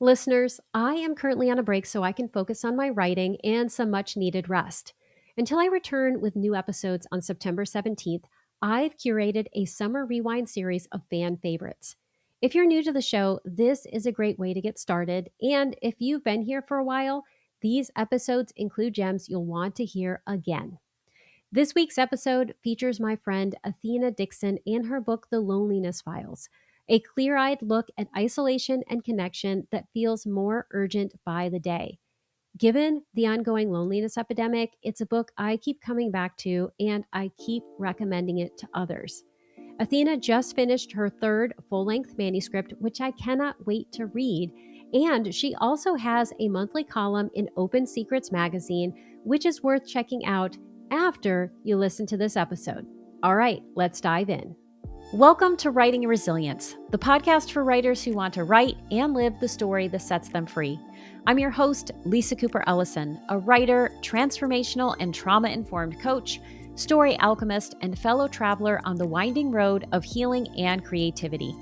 Listeners, I am currently on a break so I can focus on my writing and some much needed rest. Until I return with new episodes on September 17th, I've curated a summer rewind series of fan favorites. If you're new to the show, this is a great way to get started. And if you've been here for a while, these episodes include gems you'll want to hear again. This week's episode features my friend Athena Dixon and her book, The Loneliness Files, a clear eyed look at isolation and connection that feels more urgent by the day. Given the ongoing loneliness epidemic, it's a book I keep coming back to and I keep recommending it to others. Athena just finished her third full length manuscript, which I cannot wait to read. And she also has a monthly column in Open Secrets magazine, which is worth checking out after you listen to this episode. All right, let's dive in. Welcome to Writing Resilience, the podcast for writers who want to write and live the story that sets them free. I'm your host, Lisa Cooper Ellison, a writer, transformational and trauma-informed coach, story alchemist, and fellow traveler on the winding road of healing and creativity.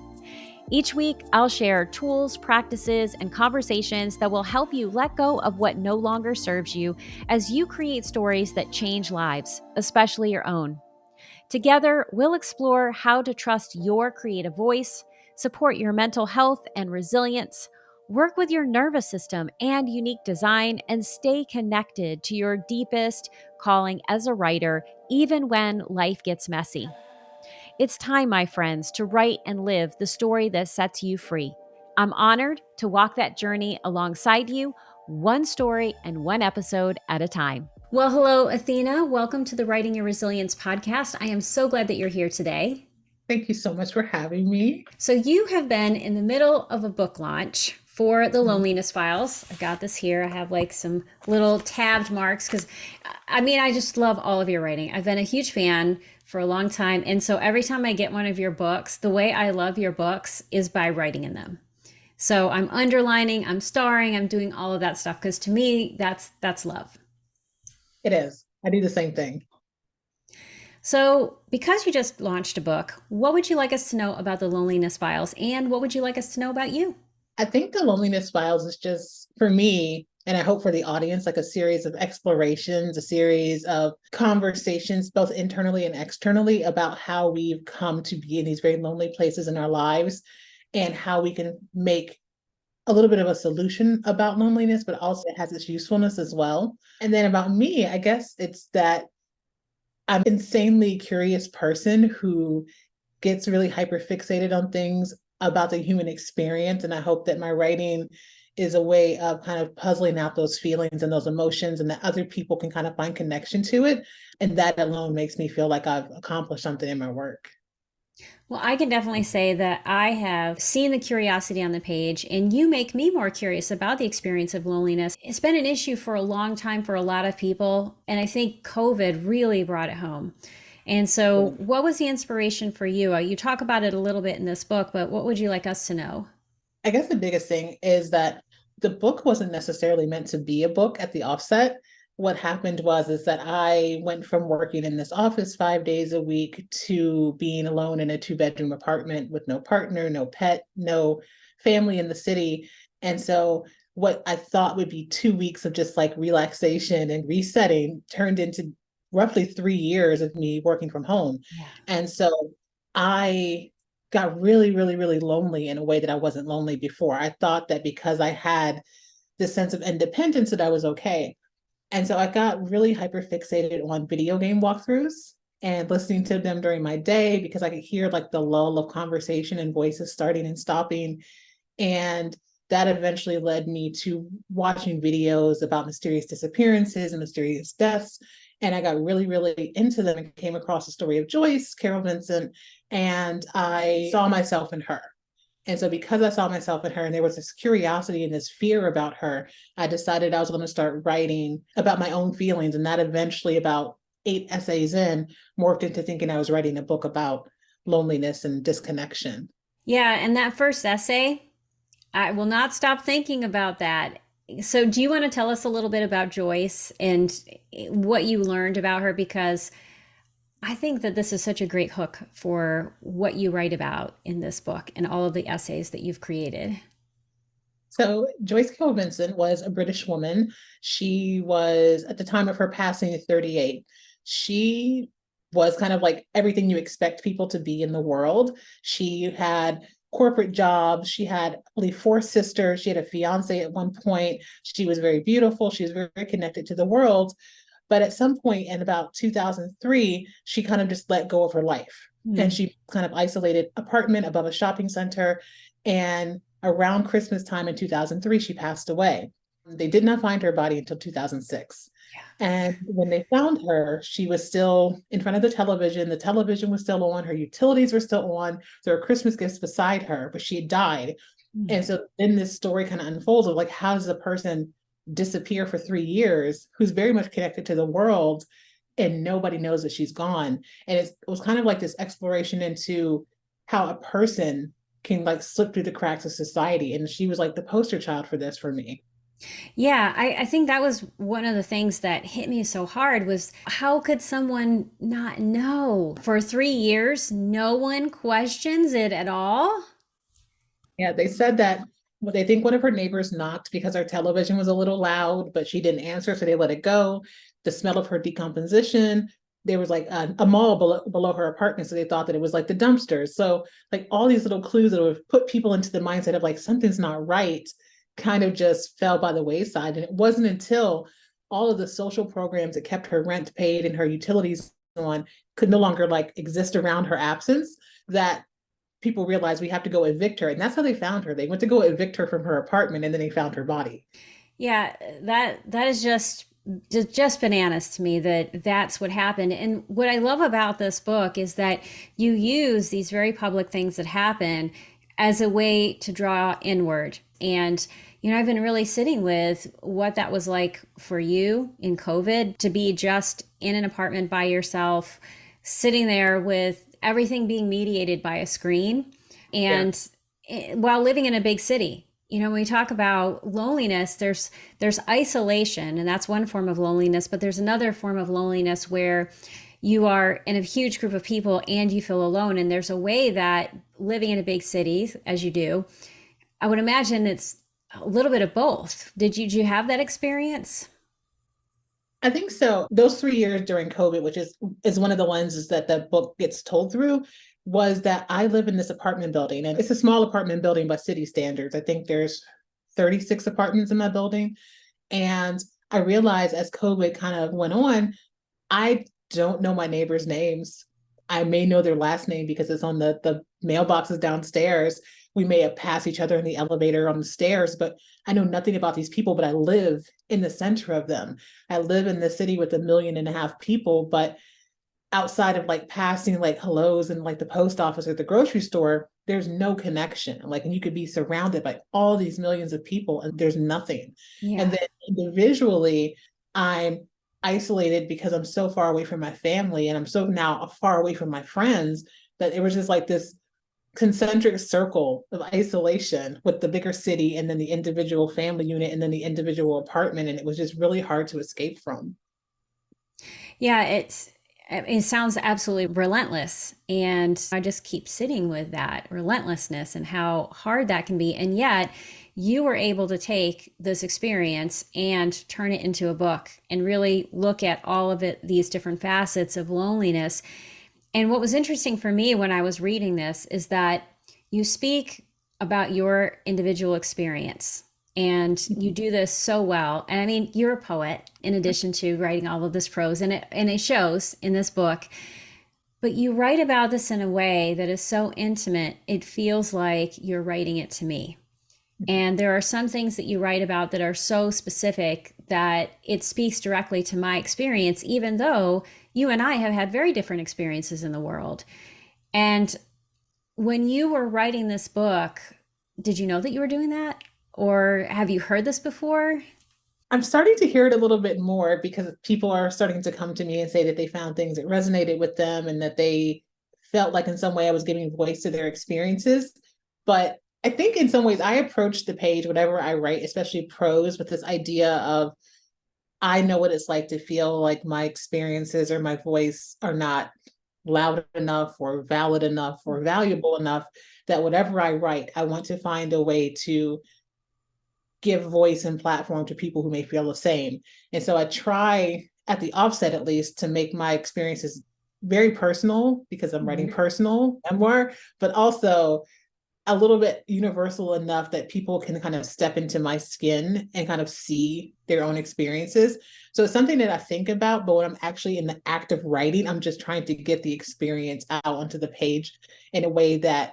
Each week, I'll share tools, practices, and conversations that will help you let go of what no longer serves you as you create stories that change lives, especially your own. Together, we'll explore how to trust your creative voice, support your mental health and resilience, work with your nervous system and unique design, and stay connected to your deepest calling as a writer, even when life gets messy. It's time, my friends, to write and live the story that sets you free. I'm honored to walk that journey alongside you, one story and one episode at a time. Well, hello, Athena. Welcome to the Writing Your Resilience podcast. I am so glad that you're here today. Thank you so much for having me. So you have been in the middle of a book launch for The Loneliness Files. I've got this here. I have like some little tabbed marks because I just love all of your writing. I've been a huge fan for a long time. And so every time I get one of your books, the way I love your books is by writing in them. So I'm underlining, I'm starring, I'm doing all of that stuff because to me, that's love. It is. I do the same thing. So, because you just launched a book, what would you like us to know about the Loneliness Files, and what would you like us to know about you? I think the Loneliness Files is just, for me, and I hope for the audience, like a series of explorations, a series of conversations, both internally and externally, about how we've come to be in these very lonely places in our lives and how we can make a little bit of a solution about loneliness, but also it has its usefulness as well. And then about me, I guess it's that I'm an insanely curious person who gets really hyper fixated on things about the human experience. And I hope that my writing is a way of kind of puzzling out those feelings and those emotions and that other people can kind of find connection to it. And that alone makes me feel like I've accomplished something in my work. Well, I can definitely say that I have seen the curiosity on the page, and you make me more curious about the experience of loneliness. It's been an issue for a long time for a lot of people, and I think COVID really brought it home. And so, what was the inspiration for you? You talk about it a little bit in this book, but what would you like us to know? I guess the biggest thing is that the book wasn't necessarily meant to be a book at the offset. What happened was is that I went from working in this office 5 days a week to being alone in a 2-bedroom apartment with no partner, no pet, no family in the city. And so what I thought would be 2 weeks of just like relaxation and resetting turned into roughly 3 years of me working from home. Yeah. And so I got really, really, really lonely in a way that I wasn't lonely before. I thought that because I had this sense of independence that I was okay. And so I got really hyper fixated on video game walkthroughs and listening to them during my day because I could hear like the lull of conversation and voices starting and stopping. And that eventually led me to watching videos about mysterious disappearances and mysterious deaths. And I got really, really into them and came across the story of Joyce, Carol Vincent, and I saw myself in her. And so because I saw myself in her and there was this curiosity and this fear about her, I decided I was going to start writing about my own feelings. And that eventually, about 8 essays in, morphed into thinking I was writing a book about loneliness and disconnection. Yeah, and that first essay, I will not stop thinking about that. So, do you want to tell us a little bit about Joyce and what you learned about her? Because I think that this is such a great hook for what you write about in this book and all of the essays that you've created. So Joyce Carol Vincent was a British woman. She was, at the time of her passing, 38. She was kind of like everything you expect people to be in the world. She had corporate jobs. She had, I believe, four sisters. She had a fiance at one point. She was very beautiful. She was very, very connected to the world. But at some point in about 2003, she kind of just let go of her life. And Mm. she kind of isolated apartment above a shopping center. And around Christmas time in 2003, she passed away. They did not find her body until 2006. And when they found her, she was still in front of the television. The television was still on. Her utilities were still on. There were Christmas gifts beside her, but she had died. Mm. And so then this story kind of unfolds of like, how does a person disappear for 3 years who's very much connected to the world and nobody knows that she's gone? And it was kind of like this exploration into how a person can like slip through the cracks of society. And she was like the poster child for this for me. Yeah, I think that was one of the things that hit me so hard was how could someone not know? For 3 years, no one questions it at all? Yeah, they said that well, they think one of her neighbors knocked because our television was a little loud, but she didn't answer, so they let it go. The smell of her decomposition. There was like a mall below her apartment, so they thought that it was like the dumpsters. So like all these little clues that would put people into the mindset of like something's not right, kind of just fell by the wayside. And it wasn't until all of the social programs that kept her rent paid and her utilities on could no longer like exist around her absence that people realized we have to go evict her. And that's how they found her. They went to go evict her from her apartment and then they found her body. Yeah, that is just bananas to me that that's what happened. And what I love about this book is that you use these very public things that happen as a way to draw inward. And I've been really sitting with what that was like for you in COVID to be just in an apartment by yourself, sitting there with everything being mediated by a screen Yeah. and while living in a big city. When we talk about loneliness, there's isolation, and that's one form of loneliness, but there's another form of loneliness where you are in a huge group of people and you feel alone. And there's a way that living in a big city, as you do, I would imagine it's a little bit of both. Did you have that experience? I think so. Those 3 years during COVID, which is one of the lenses that the book gets told through, was that I live in this apartment building, and it's a small apartment building by city standards. I think there's 36 apartments in my building. And I realized as COVID kind of went on, I don't know my neighbors' names. I may know their last name because it's on the mailboxes downstairs. We may have passed each other in the elevator on the stairs, but I know nothing about these people, but I live in the center of them. I live in the city with 1.5 million people, but outside of like passing like hellos and like the post office or the grocery store, there's no connection. Like, and you could be surrounded by all these millions of people and there's nothing. And Yeah. then individually, I'm isolated because I'm so far away from my family and I'm so now far away from my friends that it was just like this concentric circle of isolation with the bigger city and then the individual family unit and then the individual apartment. And it was just really hard to escape from. Yeah, it sounds absolutely relentless. And I just keep sitting with that relentlessness and how hard that can be. And yet, you were able to take this experience and turn it into a book and really look at all of it, these different facets of loneliness. And what was interesting for me when I was reading this is that you speak about your individual experience and you do this so well. And I mean, you're a poet in addition to writing all of this prose, and it shows in this book. But you write about this in a way that is so intimate, it feels like you're writing it to me. And there are some things that you write about that are so specific that it speaks directly to my experience, even though you and I have had very different experiences in the world. And when you were writing this book, did you know that you were doing that? Or have you heard this before? I'm starting to hear it a little bit more because people are starting to come to me and say that they found things that resonated with them and that they felt like in some way I was giving voice to their experiences. But I think in some ways I approach the page, whatever I write, especially prose, with this idea of I know what it's like to feel like my experiences or my voice are not loud enough or valid enough or valuable enough that whatever I write, I want to find a way to give voice and platform to people who may feel the same. And so I try at the offset, at least, to make my experiences very personal because I'm writing Mhm. personal memoir, but also a little bit universal enough that people can kind of step into my skin and kind of see their own experiences. So it's something that I think about, but when I'm actually in the act of writing, I'm just trying to get the experience out onto the page in a way that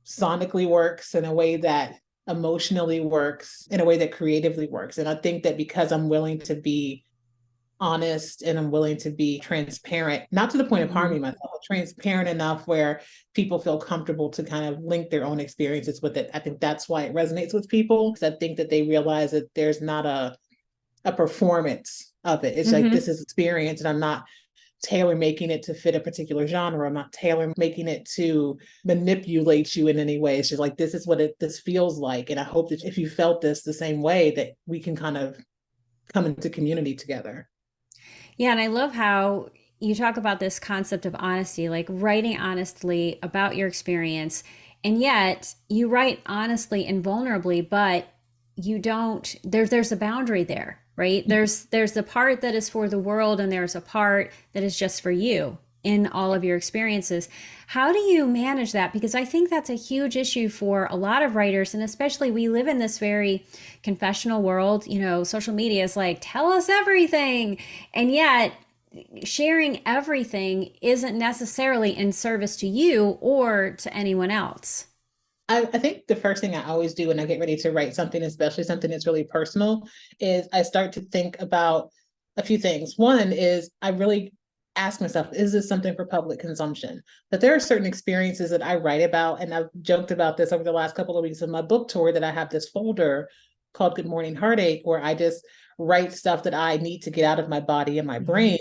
sonically works, in a way that emotionally works, in a way that creatively works. And I think that because I'm willing to be honest and I'm willing to be transparent, not to the point of Mhm. harming myself, but transparent enough where people feel comfortable to kind of link their own experiences with it. I think that's why it resonates with people, because I think that they realize that there's not a performance of it. It's like Mhm. this is experience, and I'm not tailor making it to fit a particular genre. I'm not tailor making it to manipulate you in any way. It's just like this is what this feels like. And I hope that if you felt this the same way, that we can kind of come into community together. Yeah, and I love how you talk about this concept of honesty, like writing honestly about your experience. And yet you write honestly and vulnerably, but you don't there's a boundary there, right? There's the part that is for the world and there's a part that is just for you in all of your experiences. How do you manage that? Because I think that's a huge issue for a lot of writers, and especially we live in this very confessional world. Social media is like, tell us everything. And yet, sharing everything isn't necessarily in service to you or to anyone else. I think the first thing I always do when I get ready to write something, especially something that's really personal, is I start to think about a few things. One is I really ask myself, is this something for public consumption? But there are certain experiences that I write about, and I've joked about this over the last couple of weeks of my book tour, that I have this folder called Good Morning Heartache, where I just write stuff that I need to get out of my body and my Mm-hmm. brain,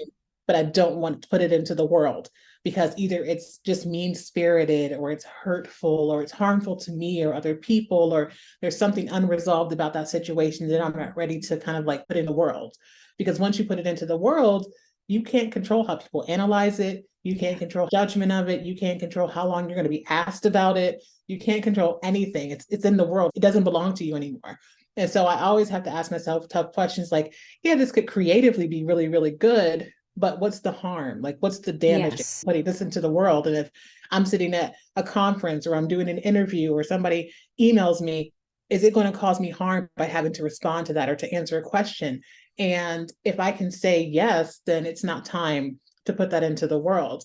but I don't want to put it into the world because either it's just mean spirited or it's hurtful or it's harmful to me or other people, or there's something unresolved about that situation that I'm not ready to kind of like put in the world. Because once you put it into the world, you can't control how people analyze it. You Yeah. can't control judgment of it. You can't control how long you're going to be asked about it. You can't control anything. It's in the world. It doesn't belong to you anymore. And so I always have to ask myself tough questions like, yeah, this could creatively be really, really good, but what's the harm? Like, what's the damage Yes. putting this into the world? And if I'm sitting at a conference or I'm doing an interview or somebody emails me, is it going to cause me harm by having to respond to that or to answer a question? And if I can say yes, then it's not time to put that into the world.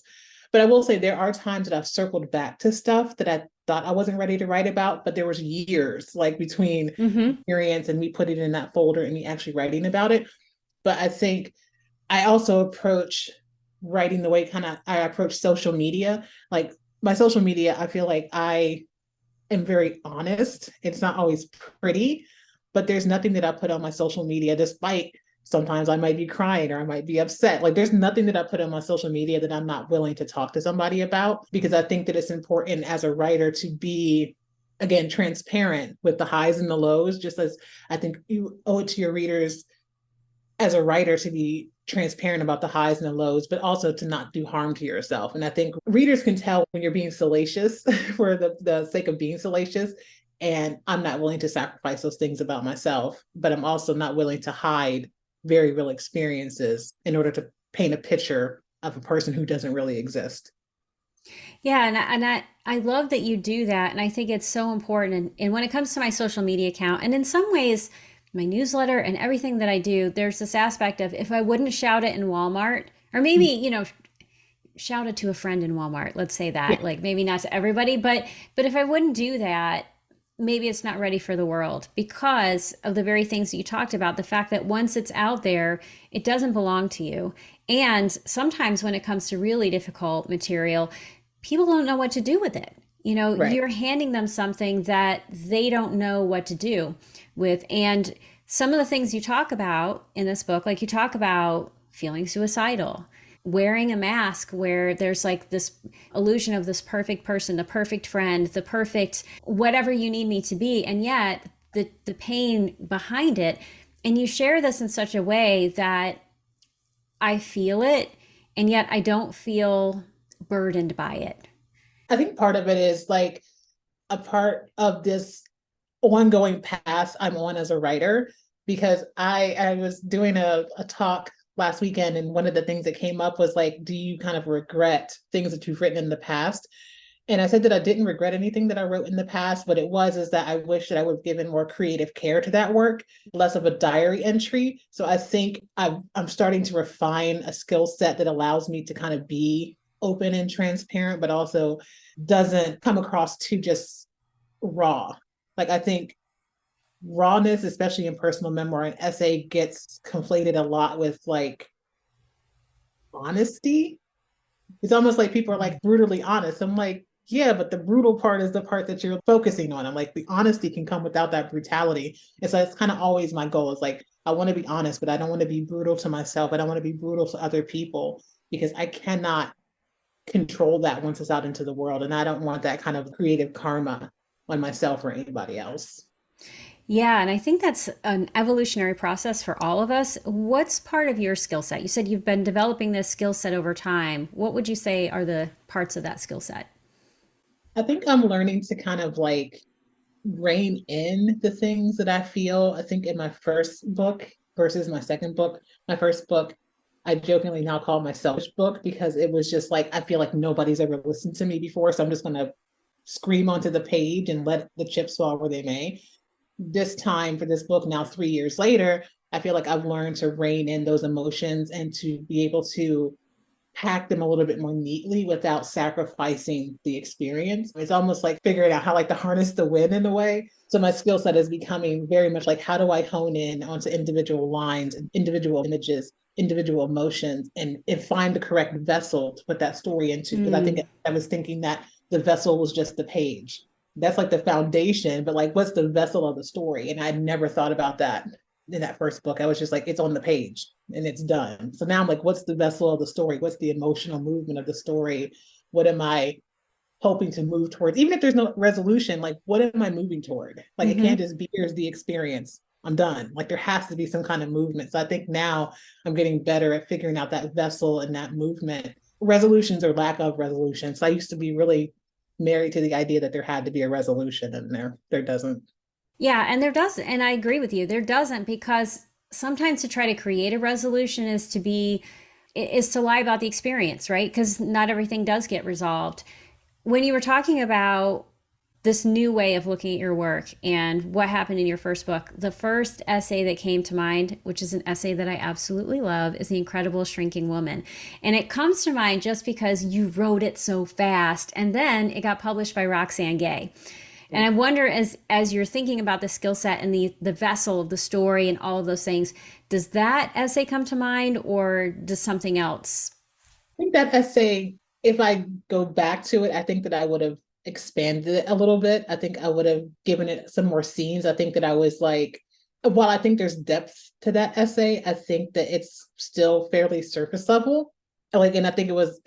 But I will say there are times that I've circled back to stuff that I thought I wasn't ready to write about, but there was years like between Mm-hmm. experience and me putting it in that folder and me actually writing about it. But I think I also approach writing the way kind of I approach social media. Like my social media, I feel like I am very honest. It's not always pretty, but there's nothing that I put on my social media, despite sometimes I might be crying or I might be upset. Like there's nothing that I put on my social media that I'm not willing to talk to somebody about, because I think that it's important as a writer to be, again, transparent with the highs and the lows, just as I think you owe it to your readers as a writer to be transparent about the highs and the lows, but also to not do harm to yourself. And I think readers can tell when you're being salacious for the sake of being salacious. And I'm not willing to sacrifice those things about myself, but I'm also not willing to hide very real experiences in order to paint a picture of a person who doesn't really exist. Yeah, and I love that you do that, and I think it's so important. And when it comes to my social media account, and in some ways, my newsletter and everything that I do, there's this aspect of if I wouldn't shout it in Walmart, or maybe shout it to a friend in Walmart. Let's say Yeah, that, like maybe not to everybody, but if I wouldn't do that, maybe it's not ready for the world because of the very things that you talked about. The fact that once it's out there, it doesn't belong to you. And sometimes when it comes to really difficult material, people don't know what to do with it. right. You're handing them something that they don't know what to do with. And some of the things you talk about in this book, like you talk about feeling suicidal, wearing a mask where there's like this illusion of this perfect person, the perfect friend, the perfect whatever you need me to be, and yet the pain behind it. And you share this in such a way that I feel it, and yet I don't feel burdened by it. I think part of it is like a part of this ongoing path I'm on as a writer, because I was doing a talk last weekend, and one of the things that came up was like, do you kind of regret things that you've written in the past? And I said that I didn't regret anything that I wrote in the past, but it was is that I wish that I would have given more creative care to that work, less of a diary entry. So I think I'm starting to refine a skill set that allows me to kind of be open and transparent, but also doesn't come across too just raw. Like I think rawness, especially in personal memoir and essay, gets conflated a lot with like honesty. It's almost like people are like brutally honest. I'm like, yeah, but the brutal part is the part that you're focusing on. I'm like, the honesty can come without that brutality. And so it's kind of always my goal is like, I want to be honest, but I don't want to be brutal to myself. I don't want to be brutal to other people because I cannot control that once it's out into the world. And I don't want that kind of creative karma on myself or anybody else. Yeah, and I think that's an evolutionary process for all of us. What's part of your skill set? You said you've been developing this skill set over time. What would you say are the parts of that skill set? I think I'm learning to kind of like rein in the things that I feel. I think in my first book versus my second book, my first book, I jokingly now call my selfish book because it was just like, I feel like nobody's ever listened to me before. So I'm just going to scream onto the page and let the chips fall where they may. This time for this book, now 3 years later, I feel like I've learned to rein in those emotions and to be able to pack them a little bit more neatly without sacrificing the experience. It's almost like figuring out how like to harness the wind in a way. So my skill set is becoming very much like how do I hone in onto individual lines, individual images, individual emotions, and find the correct vessel to put that story into. Because I think Mm. I was thinking that the vessel was just the page. That's like the foundation, but like what's the vessel of the story? And I'd never thought about that in that first book. I was just like, it's on the page and it's done. So now I'm like, what's the vessel of the story? What's the emotional movement of the story? What am I hoping to move towards? Even if there's no resolution, like what am I moving toward? Like it can't Hmm. just be here's the experience. I'm done. Like there has to be some kind of movement. So I think now I'm getting better at figuring out that vessel and that movement. Resolutions or lack of resolutions. So I used to be really married to the idea that there had to be a resolution, and there doesn't. Yeah, and there doesn't, and I agree with you. There doesn't because sometimes to try to create a resolution is to lie about the experience, right? Because not everything does get resolved. When you were talking about this new way of looking at your work and what happened in your first book, the first essay that came to mind, which is an essay that I absolutely love, is The Incredible Shrinking Woman. And it comes to mind just because you wrote it so fast and then it got published by Roxane Gay. And I wonder, as you're thinking about the skill set and the vessel of the story and all of those things, does that essay come to mind or does something else? Think that essay, if I go back to it, I think that I would have expanded it a little bit. I think I would have given it some more scenes. I think that I was like, while I think there's depth to that essay, I think that it's still fairly surface level. Like, and I think it was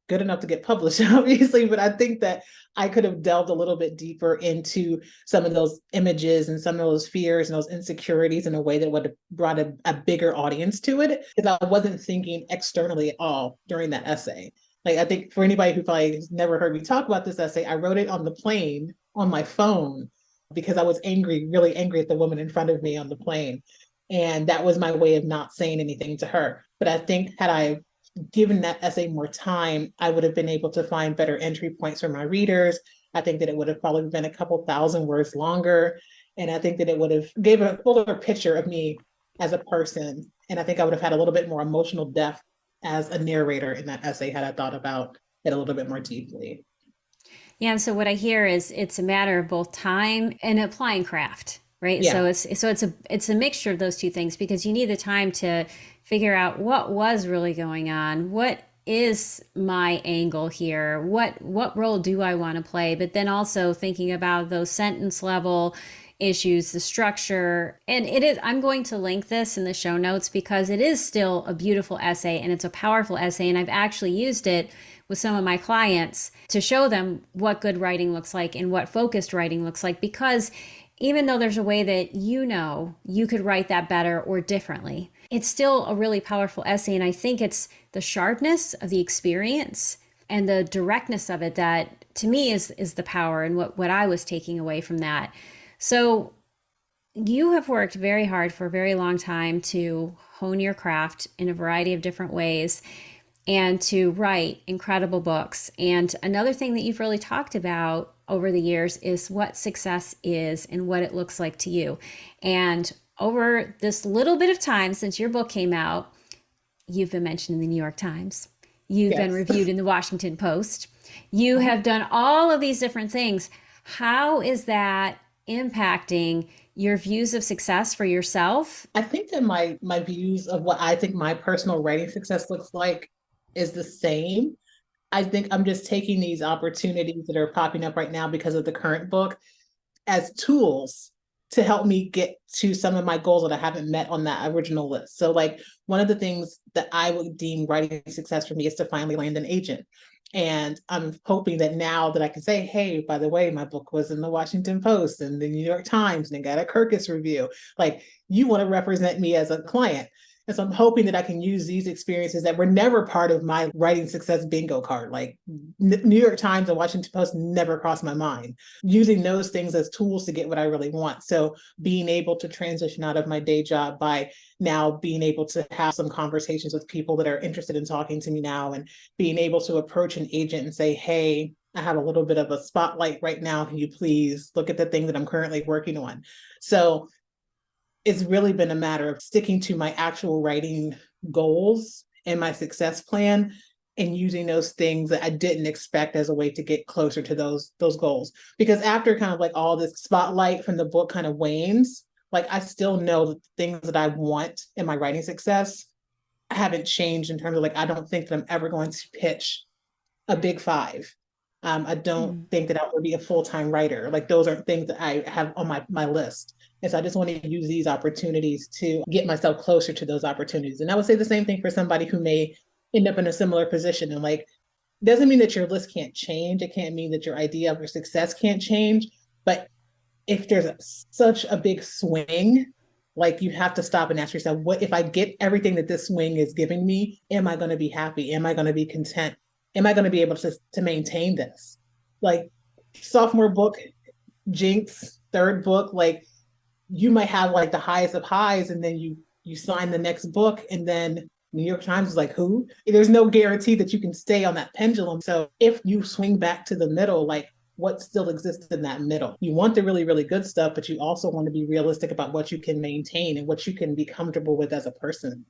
good enough to get published, obviously, but I think that I could have delved a little bit deeper into some of those images and some of those fears and those insecurities in a way that would have brought a bigger audience to it. Because I wasn't thinking externally at all during that essay. Like I think for anybody who probably has never heard me talk about this essay, I wrote it on the plane on my phone because I was angry, really angry at the woman in front of me on the plane. And that was my way of not saying anything to her. But I think had I given that essay more time, I would have been able to find better entry points for my readers. I think that it would have probably been a couple thousand words longer. And I think that it would have gave a fuller picture of me as a person. And I think I would have had a little bit more emotional depth as a narrator in that essay had I thought about it a little bit more deeply. Yeah, and so what I hear is it's a matter of both time and applying craft, right? Yeah. So it's a mixture of those two things because you need the time to figure out what was really going on, what is my angle here, what role do I want to play, but then also thinking about those sentence level issues, the structure. And it is, I'm going to link this in the show notes because it is still a beautiful essay and it's a powerful essay. And I've actually used it with some of my clients to show them what good writing looks like and what focused writing looks like. Because even though there's a way that you could write that better or differently, it's still a really powerful essay. And I think it's the sharpness of the experience and the directness of it that to me is the power and what I was taking away from that. So you have worked very hard for a very long time to hone your craft in a variety of different ways and to write incredible books. And another thing that you've really talked about over the years is what success is and what it looks like to you. And over this little bit of time since your book came out, you've been mentioned in the New York Times. You've been Yes. reviewed in the Washington Post. You Uh-huh. have done all of these different things. How is that impacting your views of success for yourself? I think that my views of what I think my personal writing success looks like is the same. I think I'm just taking these opportunities that are popping up right now because of the current book as tools to help me get to some of my goals that I haven't met on that original list. So, like, one of the things that I would deem writing success for me is to finally land an agent. And I'm hoping that now that I can say, hey, by the way, my book was in the Washington Post and the New York Times and it got a Kirkus review. Like, you want to represent me as a client. And so I'm hoping that I can use these experiences that were never part of my writing success bingo card. Like, New York Times and Washington Post never crossed my mind. Using those things as tools to get what I really want. So being able to transition out of my day job by now being able to have some conversations with people that are interested in talking to me now, and being able to approach an agent and say, hey, I have a little bit of a spotlight right now. Can you please look at the thing that I'm currently working on? So it's really been a matter of sticking to my actual writing goals and my success plan, and using those things that I didn't expect as a way to get closer to those goals. Because after kind of like all this spotlight from the book kind of wanes, like I still know that the things that I want in my writing success haven't changed, in terms of like I don't think that I'm ever going to pitch a big five. I don't Mm. think that I would be a full-time writer. Like, those aren't things that I have on my list. And so I just want to use these opportunities to get myself closer to those opportunities. And I would say the same thing for somebody who may end up in a similar position. And like, doesn't mean that your list can't change. It can't mean that your idea of your success can't change. But if there's such a big swing, like, you have to stop and ask yourself, what if I get everything that this swing is giving me? Am I going to be happy? Am I going to be content? Am I going to be able to maintain this? Like, sophomore book, jinx, third book, like, you might have like the highest of highs, and then you sign the next book, and then New York Times is like, who? There's no guarantee that you can stay on that pendulum. So if you swing back to the middle, like, what still exists in that middle? You want the really, really good stuff, but you also want to be realistic about what you can maintain and what you can be comfortable with as a person.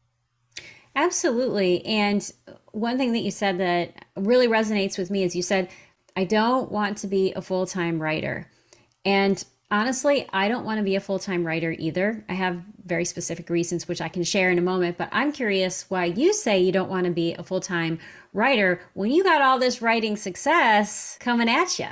Absolutely. And one thing that you said that really resonates with me is you said, I don't want to be a full time writer. And honestly, I don't want to be a full time writer either. I have very specific reasons, which I can share in a moment. But I'm curious why you say you don't want to be a full time writer when you got all this writing success coming at you.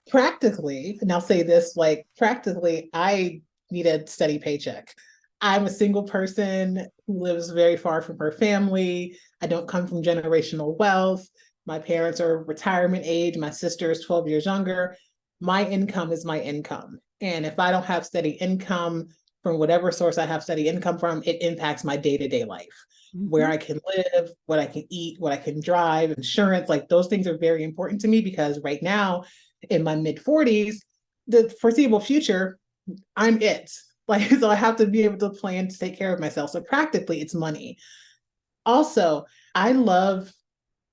Practically, and I'll say this, like, practically, I need a steady paycheck. I'm a single person who lives very far from her family. I don't come from generational wealth. My parents are retirement age. My sister is 12 years younger. My income is my income. And if I don't have steady income from whatever source I have steady income from, it impacts my day to day life, where Mm-hmm. I can live, what I can eat, what I can drive, insurance. Like, those things are very important to me, because right now, in my mid 40s, the foreseeable future, I'm it. Like, so I have to be able to plan to take care of myself. So practically, it's money. Also, I love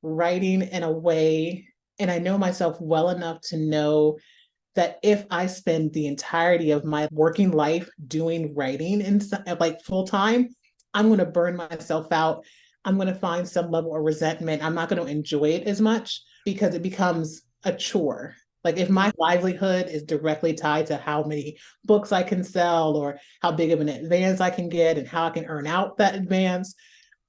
writing in a way, and I know myself well enough to know that if I spend the entirety of my working life doing writing in like full time, I'm going to burn myself out. I'm going to find some level of resentment. I'm not going to enjoy it as much, because it becomes a chore. Like, if my livelihood is directly tied to how many books I can sell, or how big of an advance I can get, and how I can earn out that advance,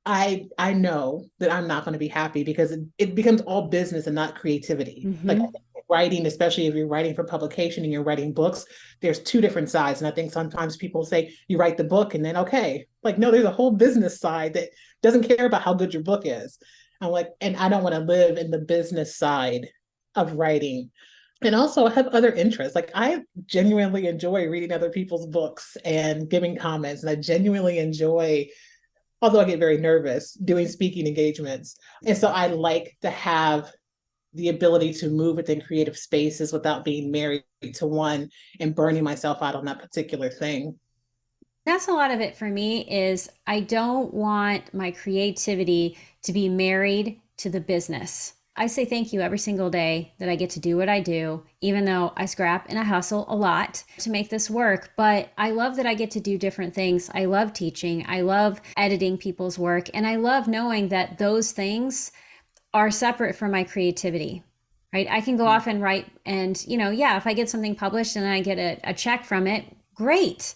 I know that I'm not going to be happy, because it becomes all business and not creativity. Like, I Mm-hmm. think writing, especially if you're writing for publication and you're writing books, there's two different sides. And I think sometimes people say you write the book and then okay, like, no, there's a whole business side that doesn't care about how good your book is. I'm like, and I don't want to live in the business side of writing. And also, I have other interests. Like, I genuinely enjoy reading other people's books and giving comments, and I genuinely enjoy, although I get very nervous, doing speaking engagements. And so I like to have the ability to move within creative spaces without being married to one and burning myself out on that particular thing. That's a lot of it for me is I don't want my creativity to be married to the business. I say thank you every single day that I get to do what I do, even though I scrap and I hustle a lot to make this work. But I love that I get to do different things. I love teaching. I love editing people's work. And I love knowing that those things are separate from my creativity. Right? I can go off and write, and, yeah, if I get something published and I get a check from it, great.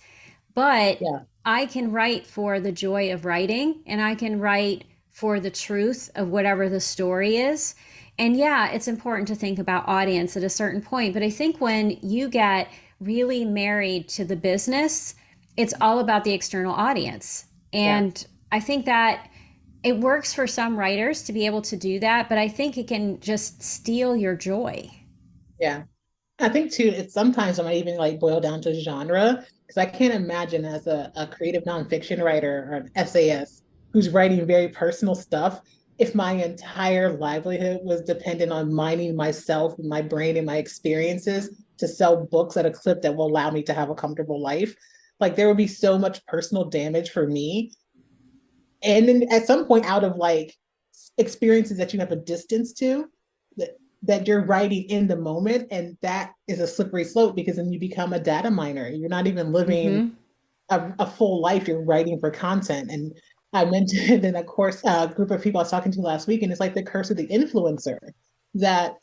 But Yeah, I can write for the joy of writing, and I can write for the truth of whatever the story is. And yeah, it's important to think about audience at a certain point. But I think when you get really married to the business, it's all about the external audience. yeah, And I think that it works for some writers to be able to do that, but I think it can just steal your joy. yeah. I think too, it's sometimes I might even like boil down to genre because I can't imagine as a creative nonfiction writer or an essayist who's writing very personal stuff if my entire livelihood was dependent on mining myself and my brain and my experiences to sell books at a clip that will allow me to have a comfortable life. Like there would be so much personal damage for me. And then at some point out of like experiences that you have a distance to, that that you're writing in the moment, and that is a slippery slope because then you become a data miner. You're not even living Mm-hmm. a full life. You're writing for content. And I mentioned in a course group of people I was talking to last week, and it's like the curse of the influencer, that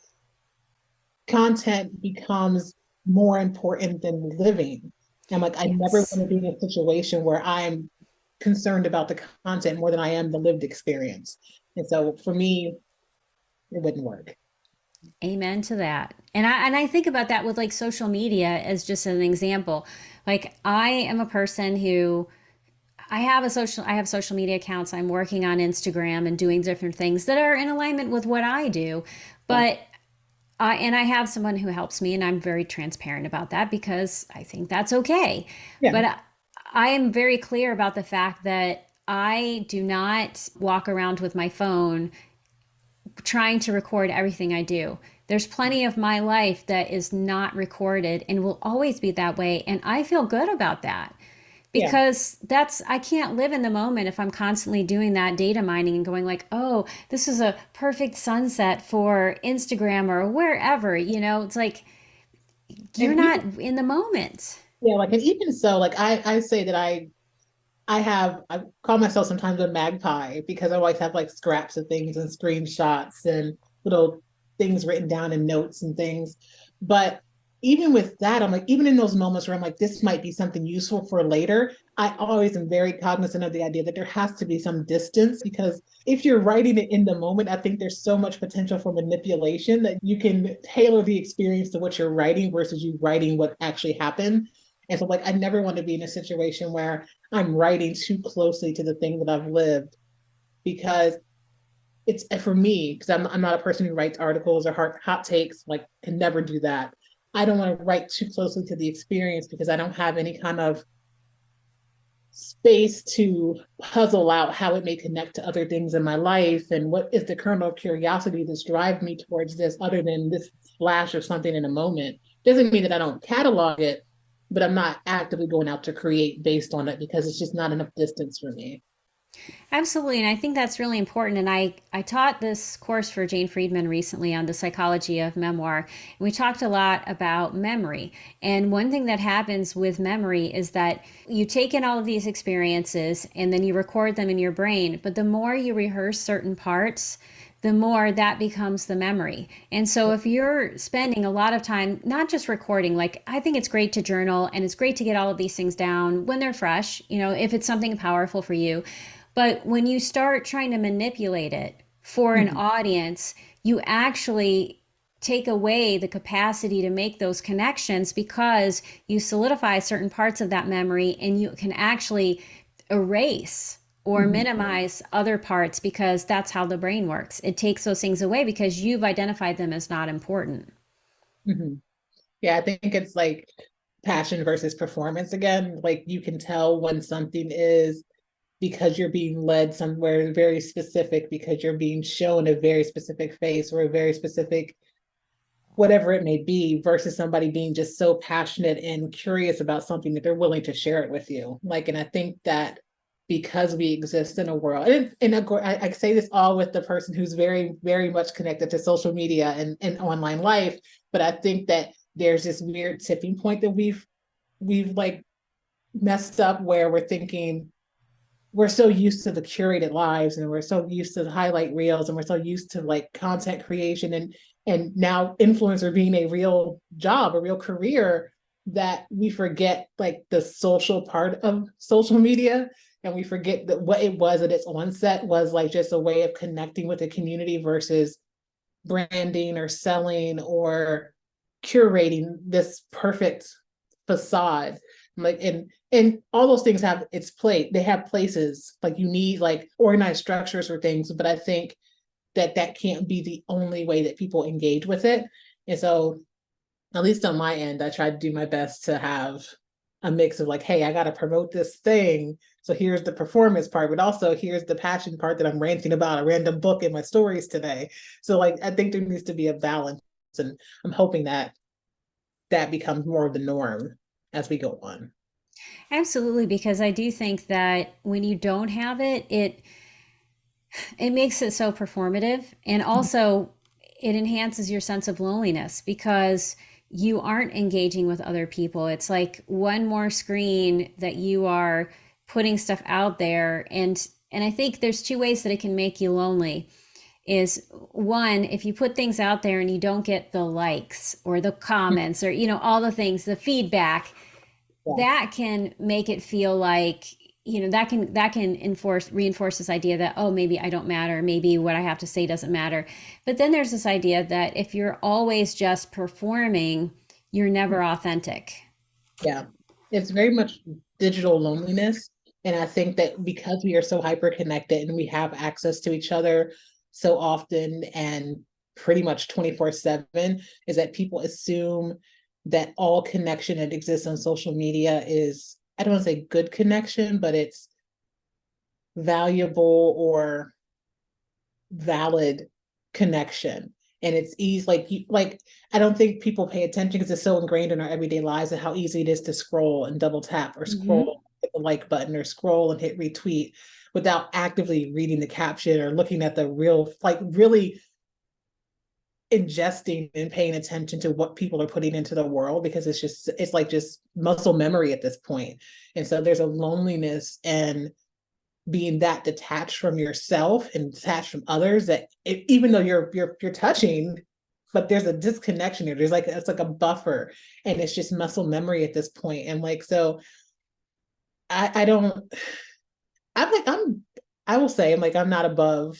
content becomes more important than living. I'm like, I never Yes. want to be in a situation where I'm concerned about the content more than I am the lived experience. And so for me, it wouldn't work. Amen to that. And I think about that with like social media as just an example. Like I am a person who I have social media accounts. I'm working on Instagram and doing different things that are in alignment with what I do. Yeah. But and I have someone who helps me, and I'm very transparent about that because I think that's okay. Yeah. But I am very clear about the fact that I do not walk around with my phone trying to record everything I do. There's plenty of my life that is not recorded and will always be that way. And I feel good about that Yeah. because I can't live in the moment if I'm constantly doing that data mining and going like, oh, this is a perfect sunset for Instagram or wherever. It's like you're And not even in the moment. yeah, like and even so, like I say that I call myself sometimes a magpie because I always have like scraps of things and screenshots and little things written down in notes and things. But even with that, I'm like, even in those moments where I'm like, this might be something useful for later, I always am very cognizant of the idea that there has to be some distance because if you're writing it in the moment, I think there's so much potential for manipulation that you can tailor the experience to what you're writing versus you writing what actually happened. And so, like, I never want to be in a situation where I'm writing too closely to the thing that I've lived because it's for me, because I'm not a person who writes articles or hot takes, like, can never do that. I don't want to write too closely to the experience because I don't have any kind of space to puzzle out how it may connect to other things in my life and what is the kernel of curiosity that's driving me towards this other than this flash of something in a moment. Doesn't mean that I don't catalog it, but I'm not actively going out to create based on it because it's just not enough distance for me. Absolutely. And I think that's really important. And I taught this course for Jane Friedman recently on the psychology of memoir. And we talked a lot about memory. And one thing that happens with memory is that you take in all of these experiences and then you record them in your brain. But the more you rehearse certain parts, the more that becomes the memory. And so if you're spending a lot of time not just recording, like I think it's great to journal and it's great to get all of these things down when they're fresh, if it's something powerful for you. But when you start trying to manipulate it for an Mhm. audience, you actually take away the capacity to make those connections because you solidify certain parts of that memory and you can actually erase or Mhm. minimize other parts because that's how the brain works. It takes those things away because you've identified them as not important. Mhm. Yeah, I think it's like passion versus performance again. Like you can tell when something is because you're being led somewhere very specific, because you're being shown a very specific face or a very specific whatever it may be, versus somebody being just so passionate and curious about something that they're willing to share it with you. Like, and I think that because we exist in a world, and I say this all with the person who's very, very much connected to social media and online life, but I think that there's this weird tipping point that we've like messed up where we're thinking we're so used to the curated lives and we're so used to the highlight reels and we're so used to like content creation and now influencer being a real job, a real career, that we forget like the social part of social media, and we forget that what it was at its onset was like just a way of connecting with the community versus branding or selling or curating this perfect facade. Like, and all those things have its plate, they have places, like you need like organized structures for things, but I think that that can't be the only way that people engage with it. And so at least on my end, I try to do my best to have a mix of like, hey, I got to promote this thing, so here's the performance part, but also here's the passion part that I'm ranting about a random book in my stories today. So like, I think there needs to be a balance, and I'm hoping that that becomes more of the norm as we go on. Absolutely, because I do think that when you don't have it, it makes it so performative, and also it enhances your sense of loneliness because you aren't engaging with other people. It's like one more screen that you are putting stuff out there, and I think there's two ways that it can make you lonely. Is one, if you put things out there and you don't get the likes or the comments or all the things, the feedback, Yeah. that can make it feel like that can reinforce this idea that, oh, maybe I don't matter, maybe what I have to say doesn't matter. But then there's this idea that if you're always just performing, you're never authentic. Yeah, it's very much digital loneliness. And I think that because we are so hyper connected and we have access to each other so often and pretty much 24/7, is that people assume that all connection that exists on social media is, I don't want to say good connection, but it's valuable or valid connection. And it's easy, like like I don't think people pay attention because it's so ingrained in our everyday lives and how easy it is to scroll and double tap or Mm-hmm. scroll, hit the like button or scroll and hit retweet without actively reading the caption or looking at the real, like really ingesting and paying attention to what people are putting into the world, because it's like just muscle memory at this point. And so there's a loneliness and being that detached from yourself and detached from others, that even though you're touching, but there's a disconnection here. There's like, it's like a buffer, and it's just muscle memory at this point. And like, so I don't, I'm like, I will say, I'm like, I'm not above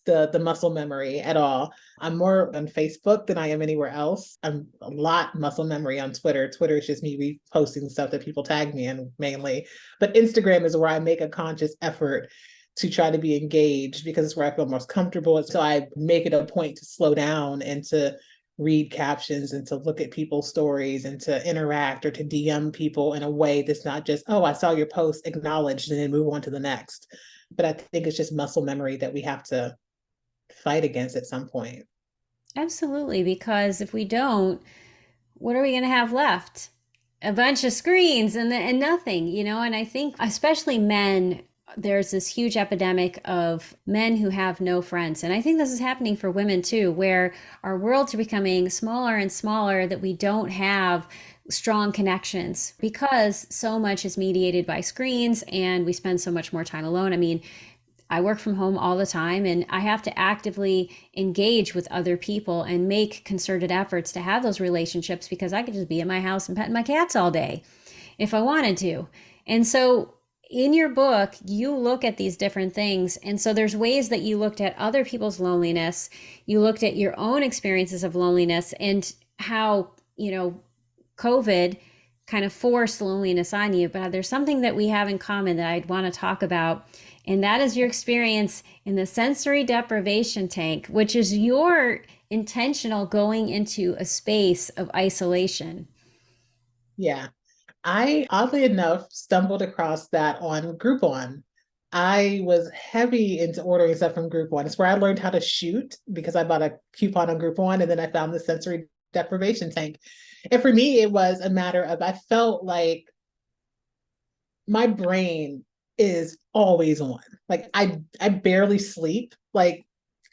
the muscle memory at all. I'm more on Facebook than I am anywhere else. I'm a lot muscle memory on Twitter. Twitter is just me reposting stuff that people tag me in mainly. But Instagram is where I make a conscious effort to try to be engaged because it's where I feel most comfortable. And so I make it a point to slow down and to read captions and to look at people's stories and to interact or to DM people in a way that's not just, oh, I saw your post, acknowledged, and then move on to the next. But I think it's just muscle memory that we have to fight against at some point. Absolutely, because if we don't, what are we going to have left? A bunch of screens and nothing, And I think, especially men, there's this huge epidemic of men who have no friends. And I think this is happening for women too, where our worlds are becoming smaller and smaller, that we don't have strong connections because so much is mediated by screens and we spend so much more time alone. I mean, I work from home all the time and I have to actively engage with other people and make concerted efforts to have those relationships because I could just be in my house and petting my cats all day if I wanted to. And so in your book, you look at these different things. And so there's ways that you looked at other people's loneliness. You looked at your own experiences of loneliness and how, COVID kind of forced loneliness on you. But there's something that we have in common that I'd want to talk about. And that is your experience in the sensory deprivation tank, which is your intentional going into a space of isolation. Yeah. I oddly enough stumbled across that on Groupon. I was heavy into ordering stuff from Groupon. It's where I learned how to shoot because I bought a coupon on Groupon and then I found the sensory deprivation tank. And for me, it was a matter of I felt like my brain is always on. Like I barely sleep. Like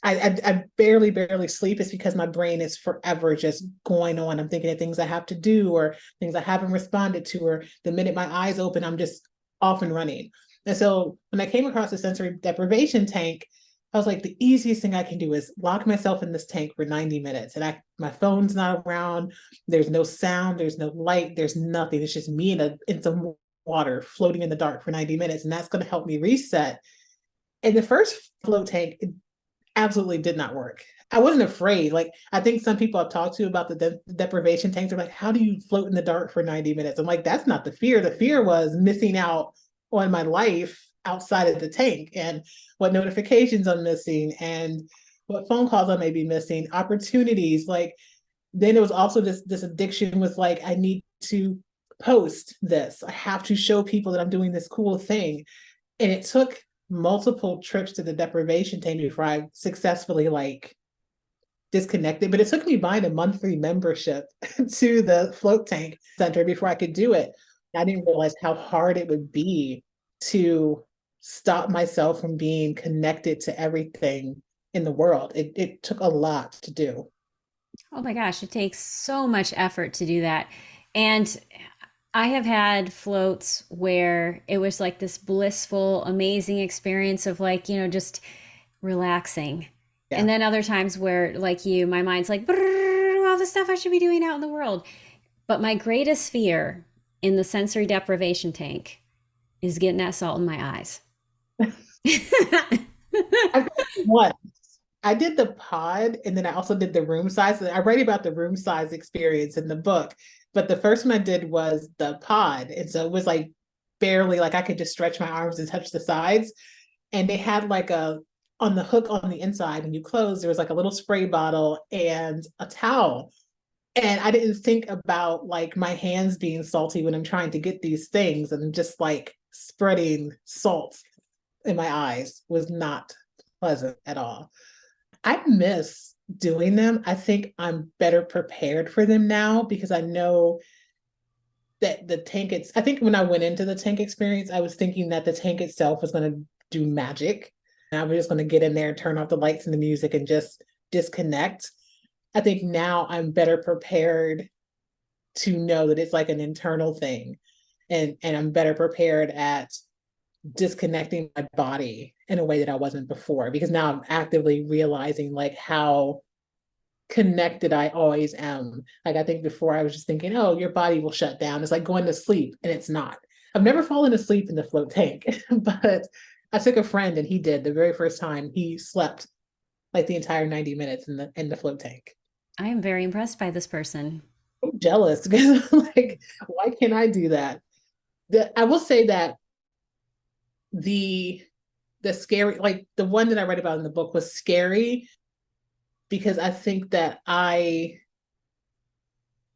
I barely sleep. It's because my brain is forever just going on. I'm thinking of things I have to do or things I haven't responded to, or the minute my eyes open, I'm just off and running. And so when I came across the sensory deprivation tank, I was like, the easiest thing I can do is lock myself in this tank for 90 minutes. And my phone's not around. There's no sound, there's no light, there's nothing. It's just me in some water floating in the dark for 90 minutes. And that's going to help me reset. And the first float tank, absolutely did not work. I wasn't afraid. Like, I think some people I've talked to about the deprivation tanks are like, how do you float in the dark for 90 minutes? I'm like, that's not the fear. The fear was missing out on my life outside of the tank and what notifications I'm missing and what phone calls I may be missing, opportunities. Like, then it was also this addiction with like, I need to post this. I have to show people that I'm doing this cool thing. And it took multiple trips to the deprivation tank before I successfully like disconnected. But it took me buying a monthly membership to the float tank center before I could do it. I didn't realize how hard it would be to stop myself from being connected to everything in the world. It took a lot to do. Oh my gosh, it takes so much effort to do that. And I have had floats where it was like this blissful, amazing experience of like, just relaxing. And Yeah. then other times where, like you, my mind's like, all the stuff I should be doing out in the world. But my greatest fear in the sensory deprivation tank is getting that salt in my eyes. I did once. I did the pod and then I also did the room size. I write about the room size experience in the book, but the first one I did was the pod. And so it was like barely like I could just stretch my arms and touch the sides. And they had like on the hook on the inside, when you close, there was like a little spray bottle and a towel. And I didn't think about like my hands being salty when I'm trying to get these things and just like spreading salt in my eyes was not pleasant at all. I miss doing them. I think I'm better prepared for them now because I know that the tank, I think when I went into the tank experience, I was thinking that the tank itself was going to do magic. And I was just going to get in there and turn off the lights and the music and just disconnect. I think now I'm better prepared to know that it's like an internal thing. And I'm better prepared at disconnecting my body in a way that I wasn't before, because now I'm actively realizing like how connected I always am. Like I think before I was just thinking, oh, your body will shut down. It's like going to sleep, and it's not. I've never fallen asleep in the float tank, but I took a friend and he did the very first time. He slept like the entire 90 minutes in the float tank. I am very impressed by this person. I'm jealous because like, why can't I do that? I will say that the scary, like the one that I read about in the book was scary because I think that I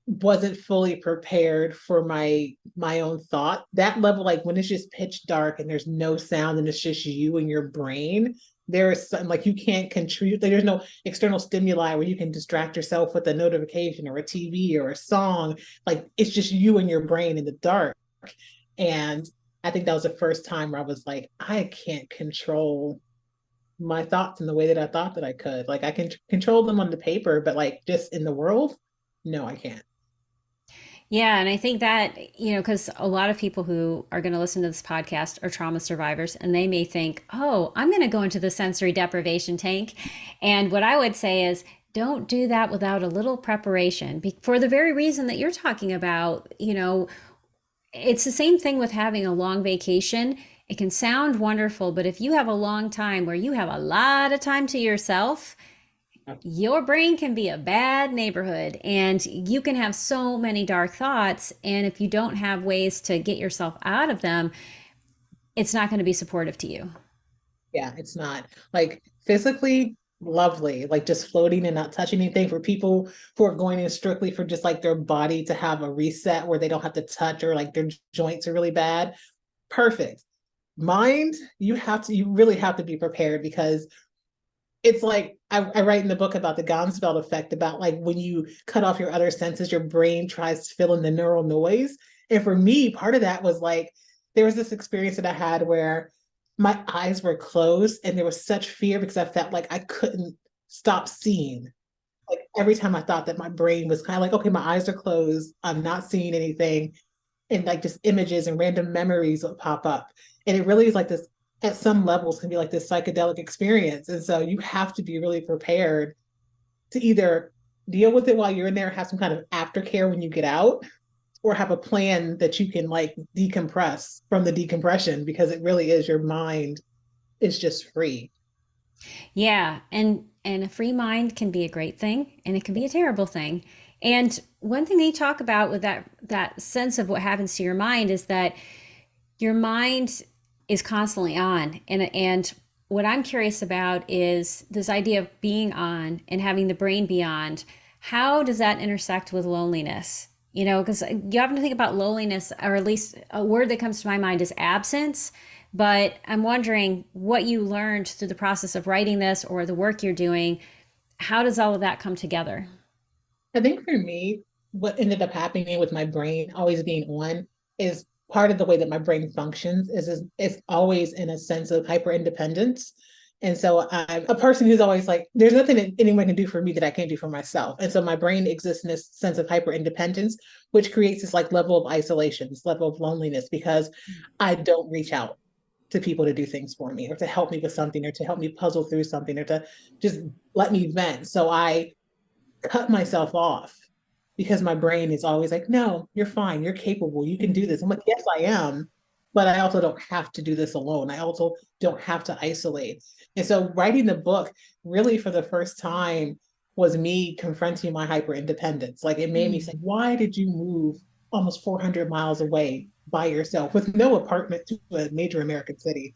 wasn't fully prepared for my own thought. That level, like when it's just pitch dark and there's no sound and it's just you and your brain, there's something like you can't contribute. Like, there's no external stimuli where you can distract yourself with a notification or a TV or a song. Like it's just you and your brain in the dark. And I think that was the first time where I was like, I can't control my thoughts in the way that I thought that I could. Like I can control them on the paper, but like just in the world, no, I can't. Yeah, and I think that, because a lot of people who are going to listen to this podcast are trauma survivors, and they may think, oh, I'm going to go into the sensory deprivation tank. And what I would say is, don't do that without a little preparation for the very reason that you're talking about. It's the same thing with having a long vacation. It can sound wonderful, but if you have a long time where you have a lot of time to yourself, your brain can be a bad neighborhood and you can have so many dark thoughts. And if you don't have ways to get yourself out of them, it's not going to be supportive to you. Yeah, it's not like physically lovely, like just floating and not touching anything. For people who are going in strictly for just like their body to have a reset where they don't have to touch or like their joints are really bad, perfect. mind, you really have to be prepared, because it's like I write in the book about the Gansfeld effect, about like when you cut off your other senses, your brain tries to fill in the neural noise. And for me, part of that was like, there was this experience that I had where my eyes were closed and there was such fear because I felt like I couldn't stop seeing. Like every time I thought that, my brain was kind of like, okay, my eyes are closed, I'm not seeing anything. And like just images and random memories would pop up. And it really is like this, at some levels, can be like this psychedelic experience. And so you have to be really prepared to either deal with it while you're in there, have some kind of aftercare when you get out, or have a plan that you can like decompress from the decompression, because it really is, your mind is just free. Yeah, and a free mind can be a great thing and it can be a terrible thing. And one thing they talk about with that sense of what happens to your mind is that your mind is constantly on. And what I'm curious about is this idea of being on and having the brain be on. How does that intersect with loneliness? You know, because you often think about loneliness, or at least a word that comes to my mind is absence. But I'm wondering what you learned through the process of writing this or the work you're doing. How does all of that come together? I think for me, what ended up happening with my brain always being on is part of the way that my brain functions is always in a sense of hyper independence. And so I'm a person who's always like, there's nothing that anyone can do for me that I can't do for myself. And so my brain exists in this sense of hyper independence, which creates this like level of isolation, this level of loneliness, because I don't reach out to people to do things for me, or to help me with something, or to help me puzzle through something, or to just let me vent. So I cut myself off, because my brain is always like, no, you're fine, you're capable, you can do this. I'm like, yes, I am, but I also don't have to do this alone. I also don't have to isolate. And so writing the book really for the first time was me confronting my hyper independence. Like it made me say, Mm. why did you move almost 400 miles away by yourself with no apartment to a major American city?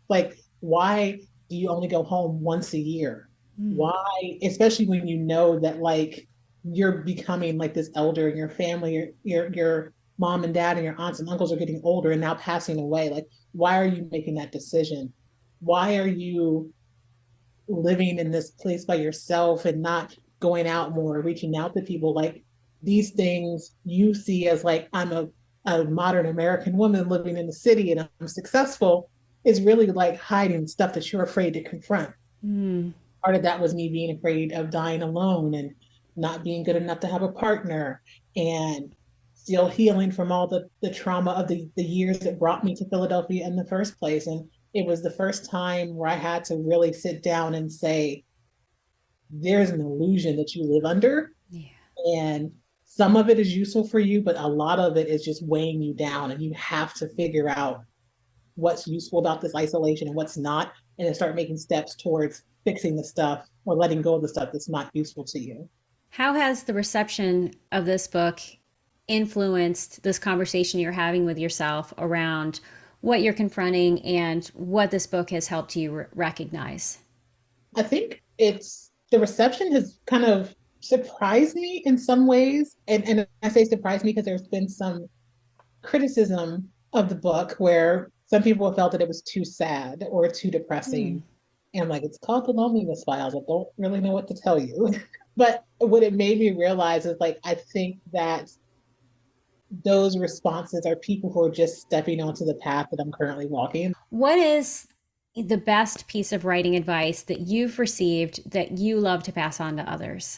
Like, why do you only go home once a year? Mm. Why, especially when you know that like you're becoming like this elder in your family, your mom and dad and your aunts and uncles are getting older and now passing away. Like, why are you making that decision? Why are you living in this place by yourself and not going out more, reaching out to people? Like these things you see as like, I'm a modern American woman living in the city and I'm successful, is really like hiding stuff that you're afraid to confront. Mm. Part of that was me being afraid of dying alone and not being good enough to have a partner, and still healing from all the trauma of the years that brought me to Philadelphia in the first place. And it was the first time where I had to really sit down and say, there's an illusion that you live under. Yeah. And some of it is useful for you, but a lot of it is just weighing you down. And you have to figure out what's useful about this isolation and what's not, and then start making steps towards fixing the stuff or letting go of the stuff that's not useful to you. How has the reception of this book influenced this conversation you're having with yourself around what you're confronting and what this book has helped you recognize? I think it's the reception has kind of surprised me in some ways. And I say surprised me because there's been some criticism of the book where some people have felt that it was too sad or too Hmm. depressing. And I'm like, it's called the Loneliness Files. I don't really know what to tell you. But what it made me realize is like, I think that those responses are people who are just stepping onto the path that I'm currently walking. What is the best piece of writing advice that you've received that you love to pass on to others?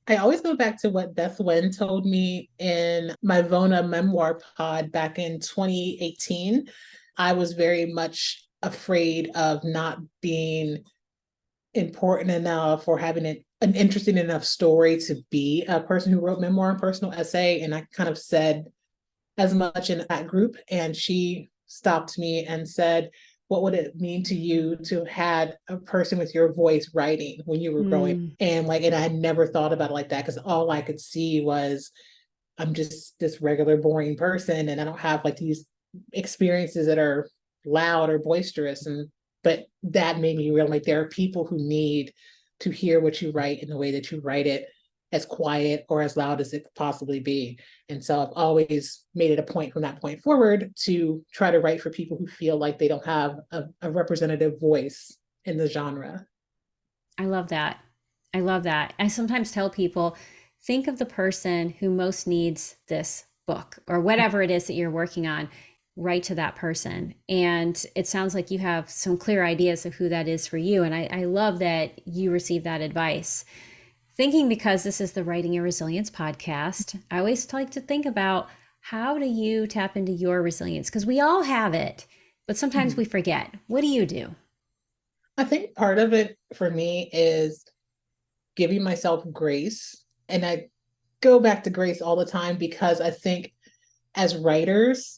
I always go back to what Beth Wynn told me in my Vona memoir pod back in 2018. I was very much afraid of not being important enough or having an interesting enough story to be a person who wrote memoir and personal essay. And I kind of said as much in that group. And she stopped me and said, what would it mean to you to have had a person with your voice writing when you were growing? Mm. And like, and I had never thought about it like that, because all I could see was I'm just this regular, boring person, and I don't have like these experiences that are loud or boisterous. And but that made me realize like there are people who need to hear what you write in the way that you write it. as quiet or as loud as it could possibly be. And so I've always made it a point from that point forward to try to write for people who feel like they don't have a representative voice in the genre. I love that. I love that. I sometimes tell people, think of the person who most needs this book or whatever it is that you're working on. Write to that person. And it sounds like you have some clear ideas of who that is for you. And I love that you receive that advice. Thinking, because this is the Writing and Resilience podcast, I always like to think about, how do you tap into your resilience? Because we all have it, but sometimes we forget. What do you do? I think part of it for me is giving myself grace. And I go back to grace all the time because I think as writers,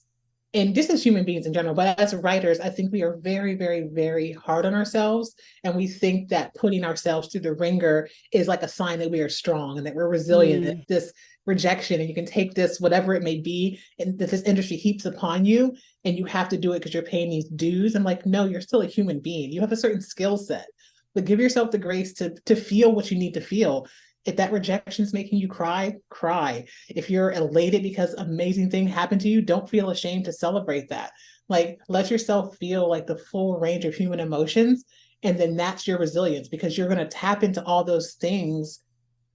and just as human beings in general, but as writers, I think we are very, very, very hard on ourselves. And we think that putting ourselves through the ringer is like a sign that we are strong and that we're resilient. That this rejection, and you can take this, whatever it may be, and that this industry heaps upon you, and you have to do it because you're paying these dues. I'm like, no, you're still a human being. You have a certain skill set, but give yourself the grace to feel what you need to feel. If that rejection is making you cry, cry. If you're elated because amazing thing happened to you, don't feel ashamed to celebrate that. Like, let yourself feel like the full range of human emotions. And then that's your resilience, because you're going to tap into all those things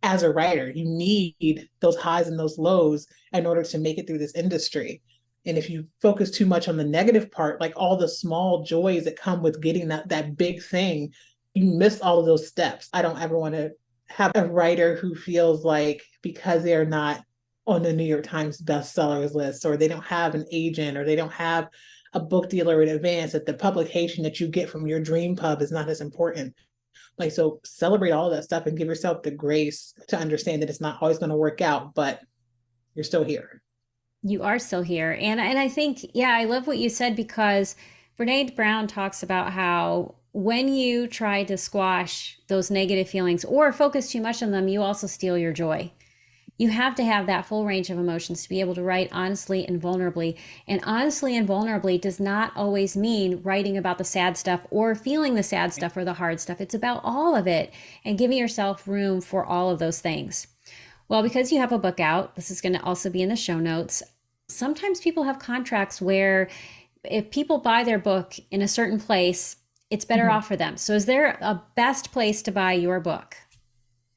as a writer. You need those highs and those lows in order to make it through this industry. And if you focus too much on the negative part, like all the small joys that come with getting that big thing, you miss all of those steps. I don't ever want to have a writer who feels like because they're not on the New York Times bestsellers list, or they don't have an agent, or they don't have a book dealer in advance, that the publication that you get from your dream pub is not as important. Like, so celebrate all of that stuff and give yourself the grace to understand that it's not always going to work out, but you're still here. You are still here. And I think, yeah, I love what you said, because Brene Brown talks about how when you try to squash those negative feelings or focus too much on them, you also steal your joy. You have to have that full range of emotions to be able to write honestly and vulnerably. And honestly and vulnerably does not always mean writing about the sad stuff or feeling the sad stuff or the hard stuff. It's about all of it and giving yourself room for all of those things. Well, because you have a book out, this is going to also be in the show notes. Sometimes people have contracts where if people buy their book in a certain place, it's better off for them. So is there a best place to buy your book?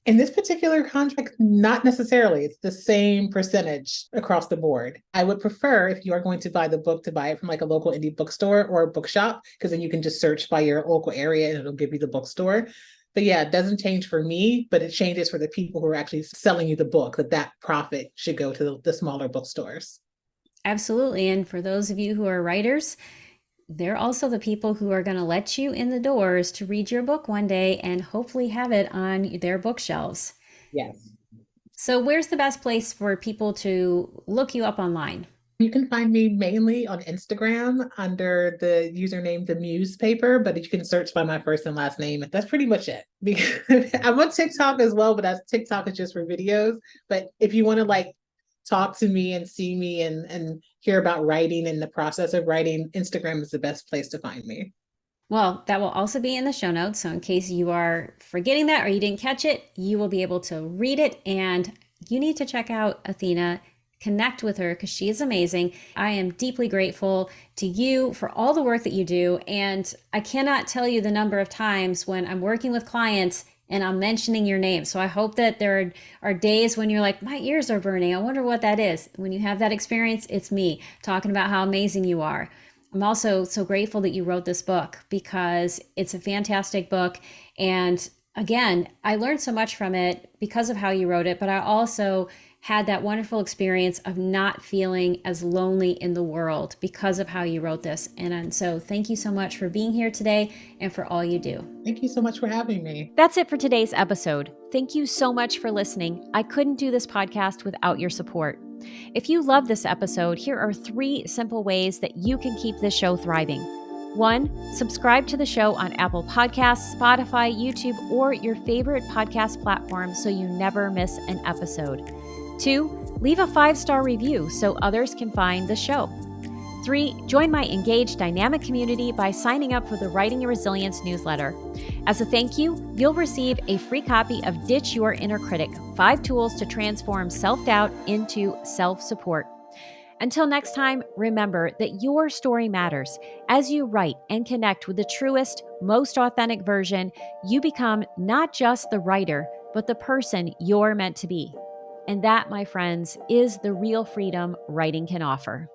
In this particular contract, not necessarily. It's the same percentage across the board. I would prefer, if you are going to buy the book, to buy it from like a local indie bookstore or a bookshop, because then you can just search by your local area and it'll give you the bookstore. But yeah, it doesn't change for me, but it changes for the people who are actually selling you the book, that profit should go to the smaller bookstores. Absolutely. And for those of you who are writers, they're also the people who are going to let you in the doors to read your book one day and hopefully have it on their bookshelves. Yes. So where's the best place for people to look you up online? You can find me mainly on Instagram under the username The Muse Paper, but you can search by my first and last name. That's pretty much it. Because I'm on TikTok as well, but TikTok is just for videos. But if you want to like talk to me and see me and hear about writing and the process of writing, Instagram is the best place to find me. Well, that will also be in the show notes. So in case you are forgetting that or you didn't catch it, you will be able to read it. And you need to check out Athena, connect with her, because she is amazing. I am deeply grateful to you for all the work that you do. And I cannot tell you the number of times when I'm working with clients and I'm mentioning your name. So I hope that there are days when you're like, my ears are burning. I wonder what that is. When you have that experience, it's me talking about how amazing you are. I'm also so grateful that you wrote this book, because it's a fantastic book. And again, I learned so much from it because of how you wrote it, but I also had that wonderful experience of not feeling as lonely in the world because of how you wrote this. And so thank you so much for being here today and for all you do. Thank you so much for having me. That's it for today's episode. Thank you so much for listening. I couldn't do this podcast without your support. If you love this episode, here are 3 simple ways that you can keep this show thriving. 1, subscribe to the show on Apple Podcasts, Spotify, YouTube, or your favorite podcast platform so you never miss an episode. 2, leave a 5-star review so others can find the show. 3, join my engaged, dynamic community by signing up for the Writing and Resilience newsletter. As a thank you, you'll receive a free copy of Ditch Your Inner Critic: 5 Tools to Transform Self-Doubt into Self-Support. Until next time, remember that your story matters. As you write and connect with the truest, most authentic version, you become not just the writer, but the person you're meant to be. And that, my friends, is the real freedom writing can offer.